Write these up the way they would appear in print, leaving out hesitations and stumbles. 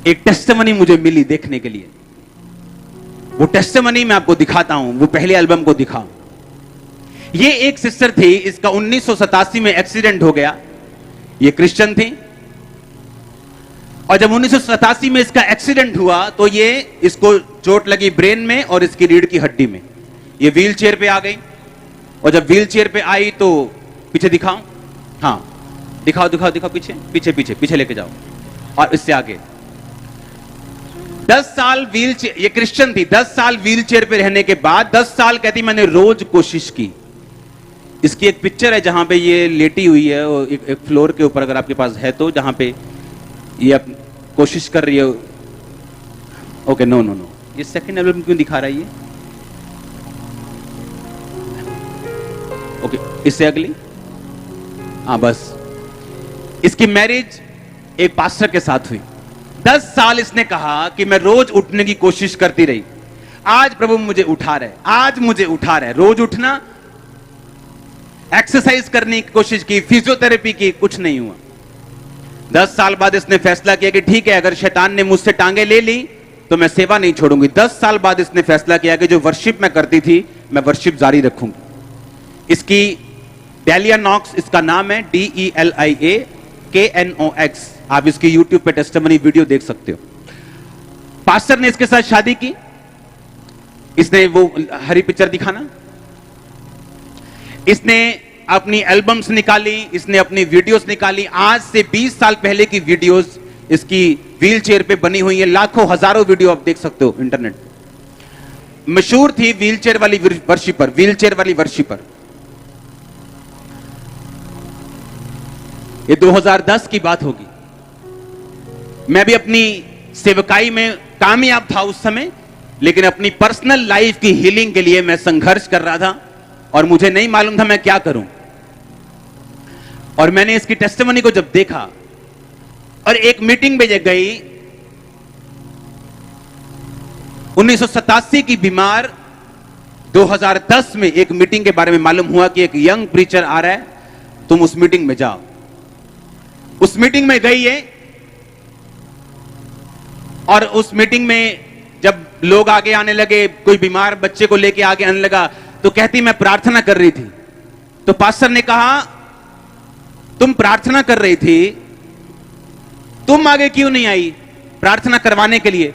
एक टेस्टिमनी मुझे मिली देखने के लिए। वो टेस्टिमनी मैं आपको दिखाता हूं, वो पहले एल्बम को दिखाऊं। ये एक सिस्टर थी, इसका 1987 में एक्सीडेंट हो गया। ये क्रिश्चियन थी और जब 1987 में इसका एक्सीडेंट हुआ तो ये इसको चोट लगी ब्रेन में और इसकी रीढ़ की हड्डी में। ये व्हील चेयर पे आ गई और जब व्हील चेयर पे आई तो पीछे दिखाओ, हाँ दिखाओ दिखाओ दिखाओ, पीछे पीछे पीछे पीछे लेके जाओ और इससे आगे। 10 साल व्हील चेयर, ये क्रिश्चियन थी, 10 साल व्हील चेयर पे रहने के बाद 10 साल कहती मैंने रोज कोशिश की। इसकी एक पिक्चर है जहां पे ये लेटी हुई है एक फ्लोर के ऊपर, अगर आपके पास है तो, जहां पे ये कोशिश कर रही है। ओके, नो नो नो, ये सेकंड एल्बम क्यों दिखा रहा है ये? ओके, इससे अगली, हाँ बस। इसकी मैरिज एक पास्टर के साथ हुई। 10 साल इसने कहा कि मैं रोज उठने की कोशिश करती रही, आज प्रभु मुझे उठा रहे, आज मुझे उठा रहे। रोज उठना, एक्सरसाइज करने की कोशिश की, फिजियोथेरेपी की, कुछ नहीं हुआ। 10 साल बाद इसने फैसला किया कि ठीक है, अगर शैतान ने मुझसे टांगे ले ली तो मैं सेवा नहीं छोड़ूंगी। 10 साल बाद इसने फैसला किया कि जो वर्शिप मैं करती थी मैं वर्शिप जारी रखूंगी। इसकी डेलिया नॉक्स इसका नाम है, DELIAKNOX। आप इसकी यूट्यूब पे टेस्टिमनी वीडियो देख सकते हो। पास्टर ने इसके साथ शादी की। इसने वो हरी पिक्चर दिखाना, इसने अपनी एल्बम्स निकाली, इसने अपनी वीडियोस निकाली। आज से 20 साल पहले की वीडियोस इसकी व्हील चेयर पे बनी हुई है। लाखों हजारों वीडियो आप देख सकते हो इंटरनेट। मशहूर थी व्हील चेयर वाली वर्शिपर, व्हील चेयर वाली वर्शिपर। ये 2010 की बात होगी। मैं भी अपनी सेवकाई में कामयाब था उस समय, लेकिन अपनी पर्सनल लाइफ की हीलिंग के लिए मैं संघर्ष कर रहा था और मुझे नहीं मालूम था मैं क्या करूं। और मैंने इसकी टेस्टिमनी को जब देखा और एक मीटिंग में गई, 1987 की बीमार, 2010 में एक मीटिंग के बारे में मालूम हुआ कि एक यंग प्रीचर आ रहा है, तुम उस मीटिंग में जाओ। उस मीटिंग में गई है और उस मीटिंग में जब लोग आगे आने लगे, कोई बीमार बच्चे को लेके आगे आने लगा, तो कहती मैं प्रार्थना कर रही थी। तो पास्टर ने कहा तुम प्रार्थना कर रही थी, तुम आगे क्यों नहीं आई प्रार्थना करवाने के लिए?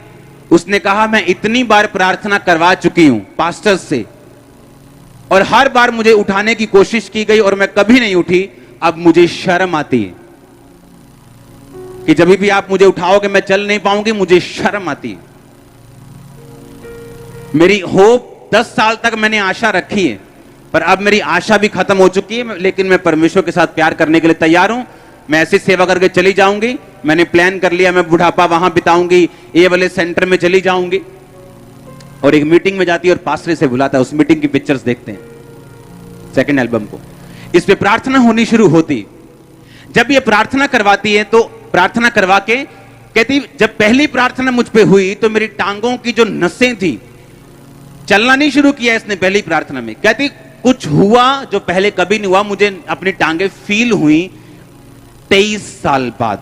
उसने कहा मैं इतनी बार प्रार्थना करवा चुकी हूं पास्टर से और हर बार मुझे उठाने की कोशिश की गई और मैं कभी नहीं उठी। अब मुझे शर्म आती है कि जब भी आप मुझे उठाओगे मैं चल नहीं पाऊंगी, मुझे शर्म आती है। मेरी होप 10 साल तक मैंने आशा रखी है, पर अब मेरी आशा भी खत्म हो चुकी है। लेकिन मैं परमेश्वर के साथ प्यार करने के लिए तैयार हूं। मैं ऐसी सेवा करके चली जाऊंगी। मैंने प्लान कर लिया, मैं बुढ़ापा वहां बिताऊंगी, ये वाले सेंटर में चली जाऊंगी। और एक मीटिंग में जाती है और पास्टर से बुलाता है। उस मीटिंग की पिक्चर्स देखते हैं, सेकंड एल्बम को। इस पे प्रार्थना होनी शुरू होती। जब ये प्रार्थना करवाती है तो प्रार्थना करवा के कहती जब पहली प्रार्थना मुझ पे हुई तो मेरी टांगों की जो नसें थी, चलना नहीं शुरू किया इसने पहली प्रार्थना में। कहती कुछ हुआ जो पहले कभी नहीं हुआ, मुझे अपनी टांगे फील हुई 23 साल बाद।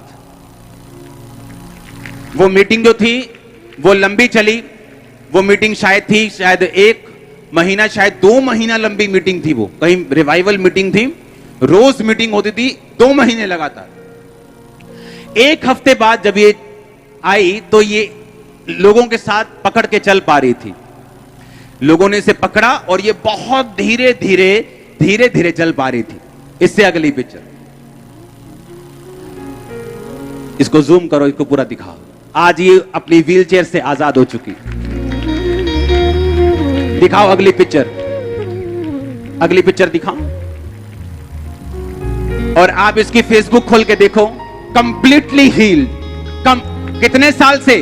वो मीटिंग जो थी वो लंबी चली। वो मीटिंग शायद 1 महीना, शायद 2 महीना लंबी मीटिंग थी। वो कहीं रिवाइवल मीटिंग थी, रोज मीटिंग होती थी, 2 महीने लगातार। 1 हफ्ते बाद जब ये आई तो ये लोगों के साथ पकड़ के चल पा रही थी। लोगों ने इसे पकड़ा और ये बहुत धीरे धीरे चल पा रही थी। इससे अगली पिक्चर, इसको जूम करो, इसको पूरा दिखाओ। आज ये अपनी व्हील चेयर से आजाद हो चुकी। दिखाओ अगली पिक्चर, अगली पिक्चर दिखाओ। और आप इसकी फेसबुक खोल के देखो, कंप्लीटली हील्ड। कितने साल से?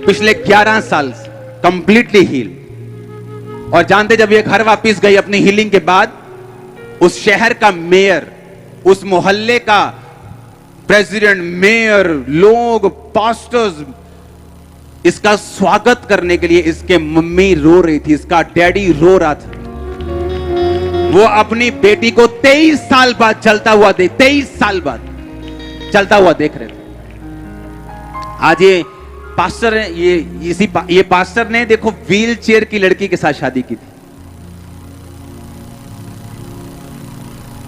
पिछले 11 साल से कंप्लीटली हील्ड। और जानते जब ये घर वापस गई अपनी हीलिंग के बाद, उस शहर का मेयर, उस मोहल्ले का प्रेसिडेंट, मेयर, लोग, पास्टर्स इसका स्वागत करने के लिए, इसके मम्मी रो रही थी, इसका डैडी रो रहा था। वो अपनी बेटी को 23 साल बाद चलता हुआ 23 साल बाद चलता हुआ देख रहे थे। आज ये पास्टर है, ये पास्टर ने देखो व्हील चेयर की लड़की के साथ शादी की थी।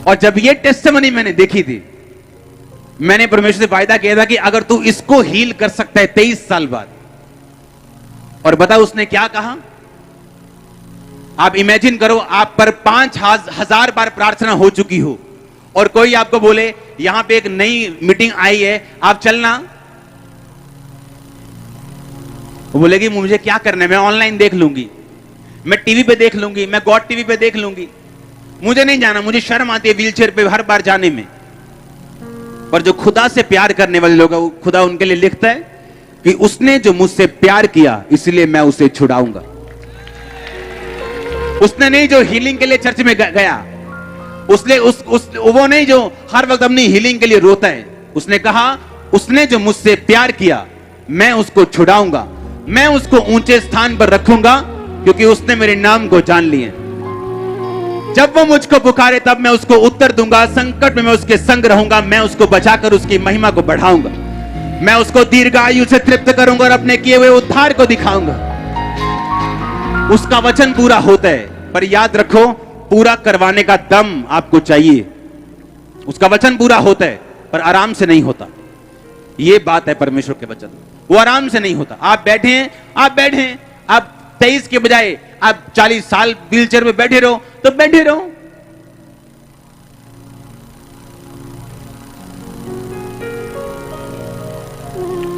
और जब ये टेस्टिमनी मैंने देखी थी, मैंने परमेश्वर से वायदा किया था कि अगर तू इसको हील कर सकता है 23 साल बाद। और बता उसने क्या कहा? आप इमेजिन करो, आप पर 5,000 बार प्रार्थना हो चुकी हो और कोई आपको बोले यहां पे एक नई मीटिंग आई है, आप चलना। वो बोलेगी मुझे क्या करना है, मैं ऑनलाइन देख लूंगी, मैं टीवी पे देख लूंगी, मैं गॉड टीवी पे देख लूंगी, मुझे नहीं जाना, मुझे शर्म आती है व्हीलचेयर पे हर बार जाने में। पर जो खुदा से प्यार करने वाले लोग हैं, खुदा उनके लिए लिखता है कि उसने जो मुझसे प्यार किया इसलिए मैं उसे छुड़ाऊंगा। उसने नहीं जो हीलिंग के लिए चर्च में गया, वो नहीं जो हर वक्त अपनी हीलिंग के लिए रोता है, उसने कहा उसने जो मुझसे प्यार किया मैं उसको छुड़ाऊंगा, मैं उसको ऊंचे स्थान पर रखूंगा क्योंकि उसने मेरे नाम को जान लिया। जब वो मुझको पुकारे तब मैं उसको उत्तर दूंगा, संकट में मैं उसके संग रहूंगा, मैं उसको बचाकर उसकी महिमा को बढ़ाऊंगा, मैं उसको दीर्घायु से तृप्त करूंगा और अपने किए हुए उद्धार को दिखाऊंगा। उसका वचन पूरा होता है, पर याद रखो पूरा करवाने का दम आपको चाहिए। उसका वचन पूरा होता है पर आराम से नहीं होता। यह बात है परमेश्वर के वचन, वो आराम से नहीं होता। आप बैठे हैं, आप 23 के बजाय आप 40 साल व्हीलचेयर में बैठे रहो तो बैठे रहो।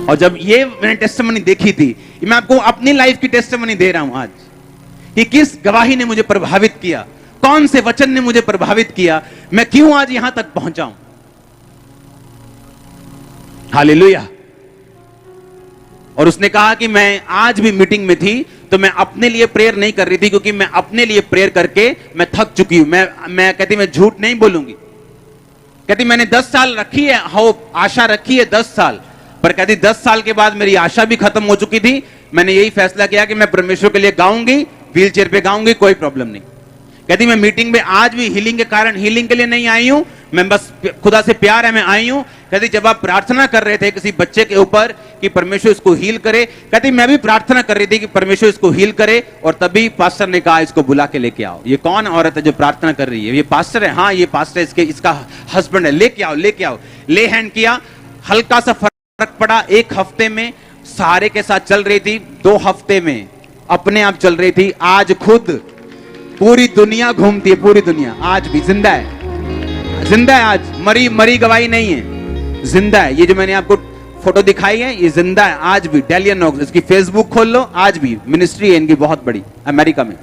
और जब ये मैंने टेस्टिमनी देखी थी, मैं आपको अपनी लाइफ की टेस्टिमनी दे रहा हूं आज कि किस गवाही ने मुझे प्रभावित किया, कौन से वचन ने मुझे प्रभावित किया, मैं क्यों आज यहां तक पहुंचा हूं। हालेलुया। और उसने कहा कि मैं आज भी मीटिंग में थी तो मैं अपने लिए प्रेयर नहीं कर रही थी क्योंकि मैं अपने लिए प्रेयर करके मैं थक चुकी हूं। मैं कहती मैं झूठ नहीं बोलूंगी, कहती मैंने 10 साल रखी है होप, आशा रखी है 10 साल, पर कहती 10 साल के बाद मेरी आशा भी खत्म हो चुकी थी। मैंने यही फैसला किया कि मैं परमेश्वर के लिए गाऊंगी, व्हीलचेयर पे गाऊंगी, कोई प्रॉब्लम नहीं। कहती मैं मीटिंग में आज भी हीलिंग के कारण हीलिंग के लिए नहीं आई हूं, मैं बस खुदा से प्यार है मैं आई हूं। कहती जब आप प्रार्थना कर रहे थे किसी बच्चे के ऊपर कि परमेश्वर इसको हील करे, कहती मैं भी प्रार्थना कर रही थी कि परमेश्वर इसको हील करे, और तभी पास्टर ने कहा इसको बुला के लेके आओ। ये कौन औरत है जो प्रार्थना कर रही है? ये पास्टर है। हाँ ये पास्टर है, इसका हस्बैंड है, लेके आओ लेके आओ। ले हैंड किया, हल्का सा फर्क पड़ा। 1 हफ्ते में सहारे के साथ चल रही थी, 2 हफ्ते में अपने आप चल रही थी। आज खुद पूरी दुनिया घूमती है, पूरी दुनिया। आज भी जिंदा है, जिंदा है। आज मरी गवाही नहीं है, जिंदा है। ये जो मैंने आपको फोटो दिखाई है ये जिंदा है आज भी। डेलियन नॉक्स, इसकी फेसबुक खोल लो, आज भी मिनिस्ट्री है इनकी बहुत बड़ी अमेरिका में।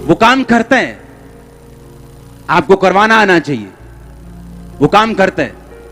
वो काम करते हैं, आपको करवाना आना चाहिए। वो काम करते हैं।